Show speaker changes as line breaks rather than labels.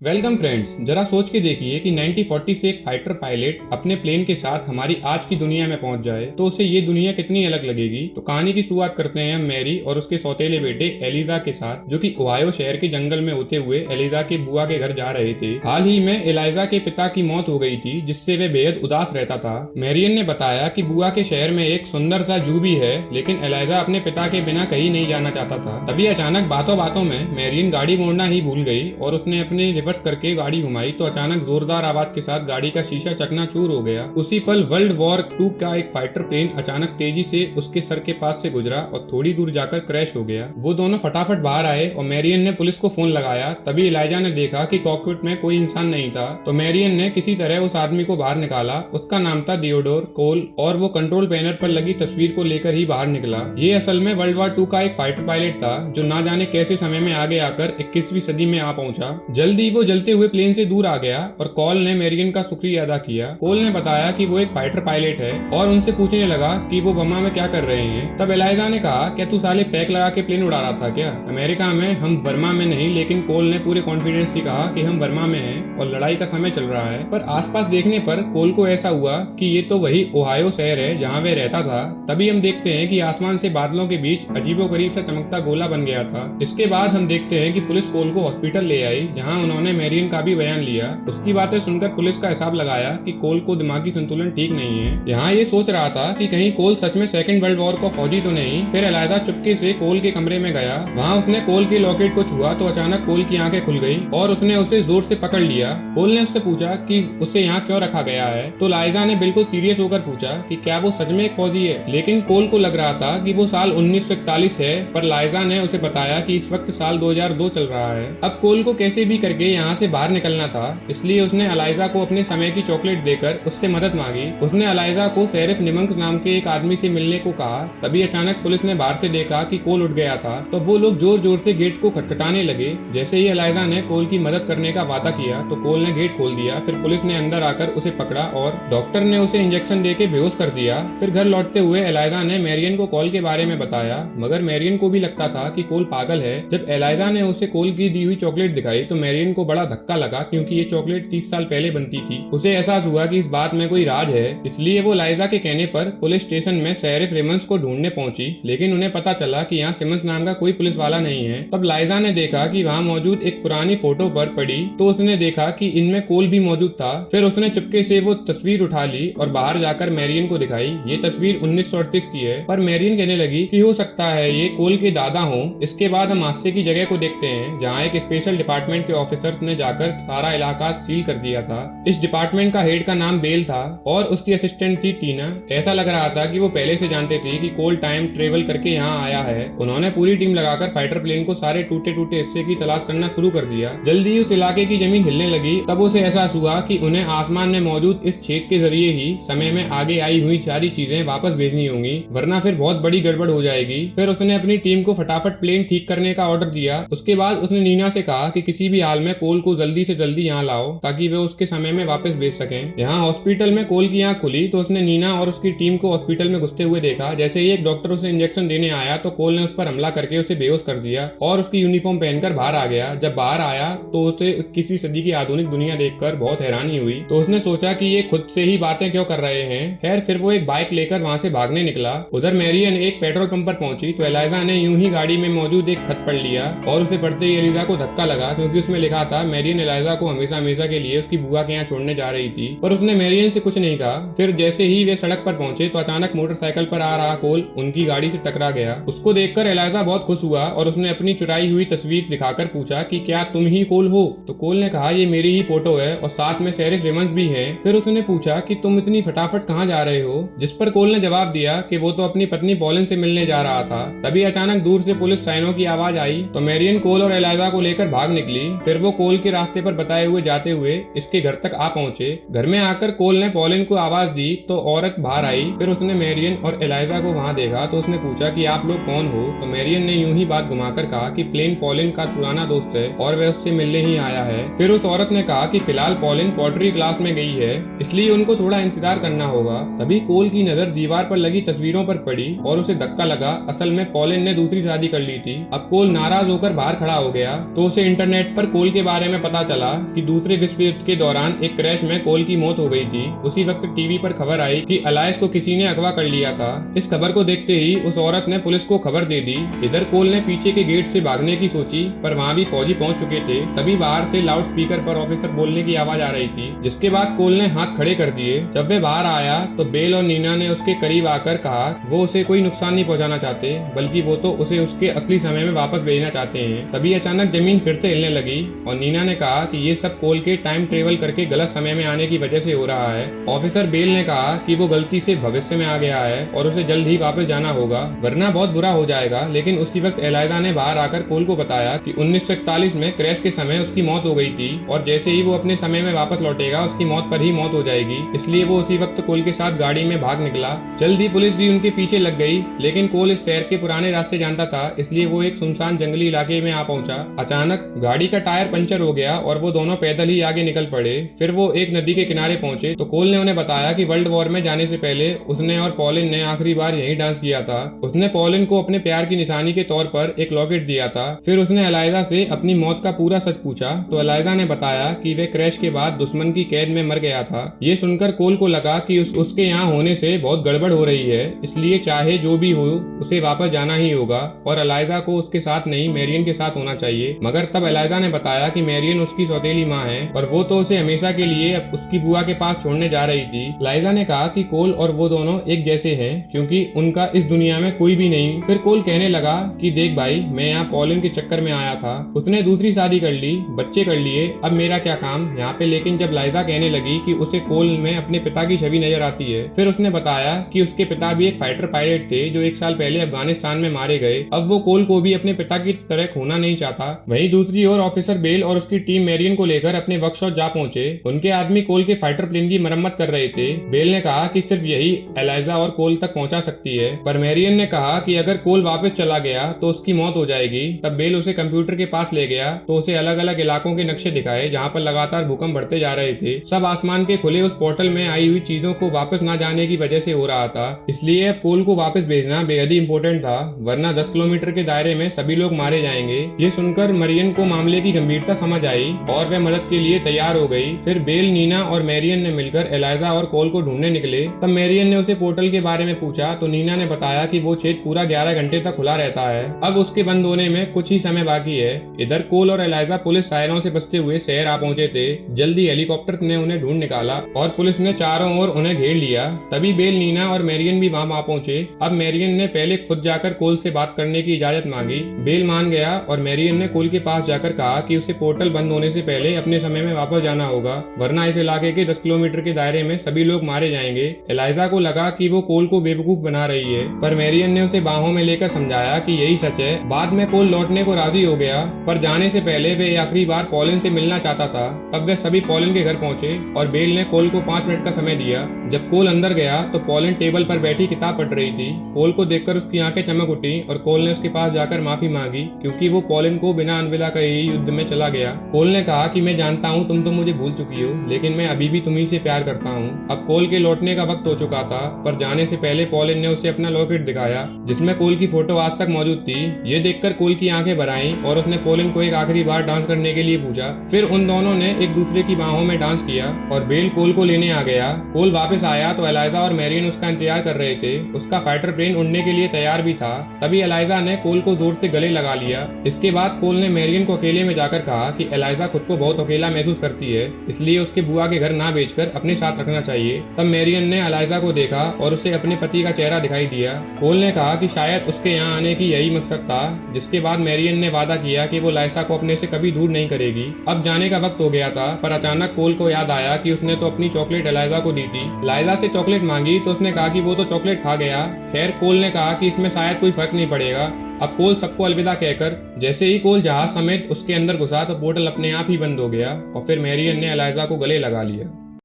Welcome friends, जरा सोच के देखिए कि 1940 से एक फाइटर पायलट अपने प्लेन के साथ हमारी आज की दुनिया में पहुंच जाए तो उसे ये दुनिया कितनी अलग लगेगी। तो कहानी की शुरुआत करते हैं हम मैरी और उसके सौतेले बेटे एलिजा के साथ, जो कि ओहायो शहर के जंगल में होते हुए एलिजा के बुआ के घर जा रहे थे। हाल ही में एलिजा के पिता की मौत हो गई थी, जिससे वे बेहद उदास रहता था। मैरियन ने बताया कि बुआ के शहर में एक सुंदर सा जू भी है, लेकिन एलिजा अपने पिता के बिना कहीं नहीं जाना चाहता था। तभी अचानक बातों बातों में मैरियन गाड़ी मोड़ना ही भूल गई और उसने अपने रिवर्स करके गाड़ी घुमाई तो अचानक जोरदार आवाज के साथ गाड़ी का शीशा चकनाचूर हो गया। उसी पल वर्ल्ड वॉर 2 का एक फाइटर प्लेन अचानक तेजी से उसके सर के पास से गुजरा और थोड़ी दूर जाकर क्रैश हो गया। वो दोनों फटाफट बाहर आए और मैरियन ने पुलिस को फोन लगाया। तभी एलाइजा ने देखा कि कॉकपिट में कोई इंसान नहीं था, तो मैरियन ने किसी तरह उस आदमी को बाहर निकाला। उसका नाम था थियोडोर कोल और वो कंट्रोल पैनल पर लगी तस्वीर को लेकर ही बाहर निकला। ये असल में वर्ल्ड वॉर 2 का एक फाइटर पायलट था, जो ना जाने कैसे समय में आगे आकर 21वीं सदी में आ पहुंचा। जल्दी वो जलते हुए प्लेन से दूर आ गया और कॉल ने मैरियन का शुक्रिया अदा किया। कोल ने बताया कि वो एक फाइटर पायलट है और उनसे पूछने लगा कि वो बर्मा में क्या कर रहे हैं। तब एलाइजा ने कहा, क्या तू साले पैक लगा के प्लेन उड़ा रहा था क्या? अमेरिका में हम बर्मा में नहीं, लेकिन कोल ने पूरे कॉन्फिडेंस से कहा कि हम बर्मा में हैं और लड़ाई का समय चल रहा है। पर आसपास देखने पर कोल को ऐसा हुआ कि ये तो वही ओहायो शहर है जहाँ वे रहता था। तभी हम देखते हैं कि आसमान से बादलों के बीच अजीबोगरीब सा चमकता गोला बन गया था। इसके बाद हम देखते हैं कि पुलिस कोल को हॉस्पिटल ले आई, जहाँ उन्होंने मैरियन का भी बयान लिया। उसकी बातें सुनकर पुलिस का हिसाब लगाया कि कोल को दिमागी संतुलन ठीक नहीं है। यहाँ ये सोच रहा था कि कहीं कोल सच में सेकंड वर्ल्ड वॉर का फौजी तो नहीं। फिर एलाइजा चुपके से कोल के कमरे में गया। वहाँ उसने कोल के लॉकेट को छुआ तो अचानक कोल की आंखें खुल गई और उसने उसे जोर से पकड़ लिया। कोल ने उससे पूछा कि उसे यहाँ क्यों रखा गया है, तो एलाइजा ने बिल्कुल सीरियस होकर पूछा कि क्या वो सच में एक फौजी है। लेकिन कोल को लग रहा था कि वो साल 1941 है, पर एलाइजा ने उसे बताया कि इस वक्त साल 2002 चल रहा है। अब कोल को कैसे भी करके यहाँ से बाहर निकलना था, इसलिए उसने एलाइजा को अपने समय की चॉकलेट देकर उससे मदद मांगी। उसने एलाइजा को शेरिफ निमंक नाम के एक आदमी से मिलने को कहा। तभी अचानक पुलिस ने बाहर से देखा कि कोल उठ गया था, तो वो लोग जोर जोर से गेट को खटखटाने लगे। जैसे ही एलाइजा ने कोल की मदद करने का वादा किया तो कोल ने गेट खोल दिया। फिर पुलिस ने अंदर आकर उसे पकड़ा और डॉक्टर ने उसे इंजेक्शन देके बेहोश कर दिया। फिर घर लौटते हुए एलाइजा ने मैरियन को कोल के बारे में बताया, मगर मैरियन को भी लगता था कि कोल पागल है। जब एलाइजा ने उसे कोल की दी हुई चॉकलेट दिखाई तो मैरियन को बड़ा धक्का लगा, क्योंकि ये चॉकलेट 30 साल पहले बनती थी। उसे एहसास हुआ कि इस बात में कोई राज है, इसलिए वो एलाइजा के कहने पर पुलिस स्टेशन में शेरिफ रेमंड्स को ढूंढने पहुंची। लेकिन उन्हें पता चला कि यहाँ सिमंस नाम का कोई पुलिस वाला नहीं है। तब एलाइजा ने देखा कि वहाँ मौजूद एक पुरानी फोटो पर पड़ी, तो उसने देखा कि इनमें कोल भी मौजूद था। फिर उसने चुपके से वो तस्वीर उठा ली और बाहर जाकर मैरियन को दिखाई। ये तस्वीर 1938 की है, पर मैरियन कहने लगी कि हो सकता है ये कोल के दादा हो। इसके बाद हम हादसे की जगह को देखते हैं, जहाँ एक स्पेशल डिपार्टमेंट के ऑफिसर्स ने जाकर सारा इलाका सील कर दिया था। इस डिपार्टमेंट का हेड का नाम बेल था और उसकी असिस्टेंट थी टीना। ऐसा लग रहा था कि वो पहले से जानते थे कि कोल टाइम ट्रेवल करके यहाँ आया है। उन्होंने पूरी टीम लगाकर फाइटर प्लेन को सारे टूटे टूटे हिस्से की तलाश करना शुरू कर दिया। जल्दी उस इलाके की जमीन हिलने लगी। तब उसे एहसास हुआ कि उन्हें आसमान में मौजूद इस छेद के जरिए ही समय में आगे आई हुई सारी चीजें वापस भेजनी होंगी, वरना फिर बहुत बड़ी गड़बड़ हो जाएगी। फिर उसने अपनी टीम को फटाफट प्लेन ठीक करने का ऑर्डर दिया। उसके बाद उसने नीना से कहा कि किसी भी हाल में कोल को जल्दी से जल्दी यहाँ लाओ, ताकि वे उसके समय में वापस भेज सकें। यहाँ हॉस्पिटल में कोल की आंख खुली तो उसने नीना और उसकी टीम को हॉस्पिटल में घुसते हुए देखा। जैसे ही एक डॉक्टर उसे इंजेक्शन देने आया तो कोल ने उस पर हमला करके उसे बेहोश कर दिया और उसकी यूनिफॉर्म पहनकर बाहर आ गया। जब बाहर आया तो उसे किसी सदी की आधुनिक दुनिया देखकर बहुत हैरानी हुई, तो उसने सोचा कि ये खुद से ही बातें क्यों कर रहे हैं। खैर, फिर वो एक बाइक लेकर वहाँ से भागने निकला। उधर मैरियन एक पेट्रोल पंप पर पहुंची तो एलाइजा ने यूं ही गाड़ी में मौजूद एक खत पढ़ लिया और उसे पढ़ते ही एलिजा को धक्का लगा, क्योंकि उसमें लिखा था मैरियन एलाइजा को हमेशा हमेशा के लिए उसकी बुआ के यहाँ छोड़ने जा रही थी। पर उसने मैरियन से कुछ नहीं कहा। फिर जैसे ही वे सड़क पर पहुंचे तो अचानक मोटरसाइकिल पर आ रहा कोल उनकी गाड़ी से टकरा गया। उसको देखकर एलाइजा बहुत खुश हुआ और उसने अपनी चुराई हुई तस्वीर दिखाकर पूछा कि क्या तुम ही कोल हो? तो कोल ने कहा, ये मेरी ही फोटो है और साथ में शेरिफ रेमंड्स भी है। फिर उसने पूछा कि तुम इतनी फटाफट कहाँ जा रहे हो? जिस पर कोल ने जवाब दिया कि वो तो अपनी पत्नी पॉलिन से मिलने जा रहा था। तभी अचानक दूर से पुलिस साइनों की आवाज आई तो मैरियन कोल और एलाइजा को लेकर भाग निकली। फिर वो कोल के रास्ते पर बताए हुए जाते हुए इसके घर तक आ पहुंचे। घर में आकर कोल ने पॉलिन को आवाज दी तो औरत बाहर आई। फिर उसने मैरियन और एलाइजा को वहां देखा तो उसने पूछा कि आप लोग कौन हो? तो मैरियन ने यूं ही बात घुमाकर कहा कि प्लेन पॉलिन का पुराना दोस्त है और वह उससे मिलने ही आया है। फिर उस औरत ने कहा कि फिलहाल पॉलिन पॉटरी क्लास में गई है, इसलिए उनको थोड़ा इंतजार करना होगा। तभी कोल की नजर दीवार पर लगी तस्वीरों पर पड़ी और उसे धक्का लगा। असल में पॉलिन ने दूसरी शादी कर ली थी। अब कोल नाराज होकर बाहर खड़ा हो गया तो उसे इंटरनेट पर कोल के बारे में पता चला कि दूसरे विश्व युद्ध के दौरान एक क्रैश में कोल की मौत हो गई थी। उसी वक्त टीवी पर खबर आई कि अलाइस को किसी ने अगवा कर लिया था। इस खबर को देखते ही उस औरत ने पुलिस को खबर दे दी। इधर कोल ने पीछे के गेट से भागने की सोची, पर वहाँ भी फौजी पहुंच चुके थे। तभी बाहर से लाउड स्पीकर पर ऑफिसर बोलने की आवाज आ रही थी, जिसके बाद कोल ने हाथ खड़े कर दिए। जब वे बाहर आया तो बेल और नीना ने उसके करीब आकर कहा वो उसे कोई नुकसान नहीं पहुंचाना चाहते, बल्कि वो तो उसे उसके असली समय में वापस भेजना चाहते हैं। तभी अचानक जमीन फिर से हिलने लगी और नीना ने कहा कि ये सब कोल के टाइम ट्रेवल करके गलत समय में आने की वजह से हो रहा है। ऑफिसर बेल ने कहा कि वो गलती से भविष्य में आ गया है और उसे जल्द ही वापस जाना होगा, वरना बहुत बुरा हो जाएगा। लेकिन उसी वक्त एलाइजा ने बाहर आकर कोल को बताया कि 1941 में क्रैश के समय उसकी मौत हो गई थी और जैसे ही वो अपने समय में वापस लौटेगा उसकी मौत पर ही मौत हो जाएगी। इसलिए वो उसी वक्त कोल के साथ गाड़ी में भाग निकला। जल्द ही पुलिस भी उनके पीछे लग गई, लेकिन कोल इस शहर के पुराने रास्ते जानता था, इसलिए वो एक सुनसान जंगली इलाके में आ पहुंचा। अचानक गाड़ी का टायर पंचर हो गया और वो दोनों पैदल ही आगे निकल पड़े। फिर वो एक नदी के किनारे पहुंचे तो कोल ने उन्हें बताया कि वर्ल्ड वॉर में जाने से पहले उसने और पॉलिन ने आखिरी बार यही डांस किया था। उसने पॉलिन को अपने प्यार की निशानी के तौर पर एक लॉकेट दिया था। फिर उसने एलाइजा से अपनी मौत का पूरा सच पूछा तो एलाइजा ने बताया कि वे क्रैश के बाद दुश्मन की कैद में मर गया था। ये सुनकर कोल को लगा कि उसके यहाँ होने से बहुत गड़बड़ हो रही है, इसलिए चाहे जो भी हो उसे वापस जाना ही होगा और एलाइजा को उसके साथ नहीं मैरियन के साथ होना चाहिए। मगर तब एलाइजा ने बताया कि मैरियन उसकी सौतेली माँ है और वो तो उसे हमेशा के लिए उसकी बुआ के पास छोड़ने जा रही थी। एलाइजा ने कहा कि कोल और वो दोनों एक जैसे हैं क्योंकि उनका इस दुनिया में कोई भी नहीं। फिर कोल कहने लगा कि देख भाई, मैं यहाँ पॉलिन के चक्कर में आया था, उसने दूसरी शादी कर ली, बच्चे कर लिए, अब मेरा क्या काम यहाँ पे। लेकिन जब लाइजा कहने लगी कि उसे कोल में अपने पिता की छवि नजर आती है, फिर उसने बताया कि उसके पिता भी एक फाइटर पायलट थे जो एक साल पहले अफगानिस्तान में मारे गए। अब वो कोल को भी अपने पिता की तरह खोना नहीं चाहता। वहीं दूसरी ओर ऑफिसर बेल और उसकी टीम मैरियन को लेकर अपने वर्कशॉप जा पहुंचे। उनके आदमी कोल के फाइटर प्लेन की मरम्मत कर रहे थे। बेल ने कहा कि सिर्फ यही एलाइजा और कोल तक पहुंचा सकती है, पर मैरियन ने कहा कि अगर कोल वापस चला गया तो उसकी मौत हो जाएगी। तब बेल उसे कंप्यूटर के पास ले गया तो उसे अलग अलग इलाकों के नक्शे दिखाए जहाँ पर लगातार भूकंप बढ़ते जा रहे थे। सब आसमान के खुले उस पोर्टल में आई हुई चीजों को वापस न जाने की वजह से हो रहा था। इसलिए अब कोल को वापस भेजना बेहद ही इम्पोर्टेंट था, वरना 10 किलोमीटर के दायरे में सभी लोग मारे जाएंगे। ये सुनकर मरियन को मामले की गंभीरता समझ आई और वह मदद के लिए तैयार हो गई। फिर बेल, नीना और मैरियन ने मिलकर एलाइजा और कोल को ढूंढने निकले। तब मैरियन ने उसे पोर्टल के बारे में पूछा तो नीना ने बताया कि वो छेद पूरा 11 घंटे तक खुला रहता है, अब उसके बंद होने में कुछ ही समय बाकी है। इधर कोल और एलाइजा पुलिस सायरों से बचते हुए शहर आ पहुंचे थे। जल्दी हेलीकॉप्टर ने उन्हें ढूंढ निकाला और पुलिस ने चारों ओर उन्हें घेर लिया। तभी बेल, नीना और मैरियन भी वहां पहुंचे। अब मैरियन ने पहले खुद जाकर कोल से बात करने की इजाजत मांगी। बेल मान गया और मैरियन ने कोल के पास जाकर कहा कि उसे पोर्टल बंद होने से पहले अपने समय में वापस जाना होगा, वरना इस इलाके के 10 किलोमीटर के दायरे में सभी लोग मारे जाएंगे। एलाइजा को लगा कि वो कोल को बेवकूफ बना रही है, पर मैरियन ने उसे बाहों में लेकर समझाया कि यही सच है। बाद में कोल लौटने को राजी हो गया, पर जाने से पहले वे आखिरी बार पॉलिन से मिलना चाहता था। तब वे सभी पॉलिन के घर पहुंचे और बेल ने कोल को 5 मिनट का समय दिया। जब कोल अंदर गया तो पॉलिन टेबल पर बैठी किताब पढ़ रही थी। कोल को देखकर उसकी आंखें चमक उठी और कोल ने उसके पास जाकर माफी मांगी क्योंकि वो पॉलिन को बिना अलविदा कहे ही युद्ध में चला गया। कोल ने कहा कि मैं जानता हूँ तुम तो मुझे भूल चुकी हो, लेकिन मैं अभी भी तुम्ही से प्यार करता हूँ। अब कोल के लौटने का वक्त हो चुका था, पर जाने से पहले पॉलिन ने उसे अपना लॉकेट दिखाया जिसमें कोल की फोटो आज तक मौजूद थी। ये देखकर कोल की आंखें भर आईं और उसने पॉलिन को एक आखिरी बार डांस करने के लिए पूछा। फिर उन दोनों ने एक दूसरे की बाहों में डांस किया और बेल कोल को लेने आ गया। कोल वापस आया तो एलाइजा और मैरियन उसका इंतजार कर रहे थे। उसका फाइटर प्लेन उड़ने के लिए तैयार भी था। तभी एलाइजा ने कोल को जोर से गले लगा लिया। इसके बाद कोल ने मैरियन को अकेले में जाकर कहा कि एलाइजा खुद को बहुत अकेला महसूस करती है, इसलिए उसके बुआ के घर ना बेचकर अपने साथ रखना चाहिए। तब मैरियन ने एलाइजा को देखा और उसे अपने पति का चेहरा दिखाई दिया। कोल ने कहा कि शायद उसके यहाँ आने की यही मकसद था, जिसके बाद मैरियन ने वादा किया कि वो लाइसा को अपने से कभी दूर नहीं करेगी। अब जाने का वक्त हो गया था, पर अचानक कोल को याद आया कि उसने तो अपनी चॉकलेट एलाइजा को दी थी। लाइजा से चॉकलेट मांगी तो उसने कहा कि वो तो चॉकलेट खा गया। खैर, कोल ने कहा कि इसमें शायद कोई फर्क नहीं पड़ेगा। अब कोल सबको अलविदा कहकर जैसे ही कोल जहाज समेत उसके अंदर घुसा तो पोर्टल अपने आप ही बंद हो गया और फिर मैरियन ने एलाइजा को गले लगा लिया।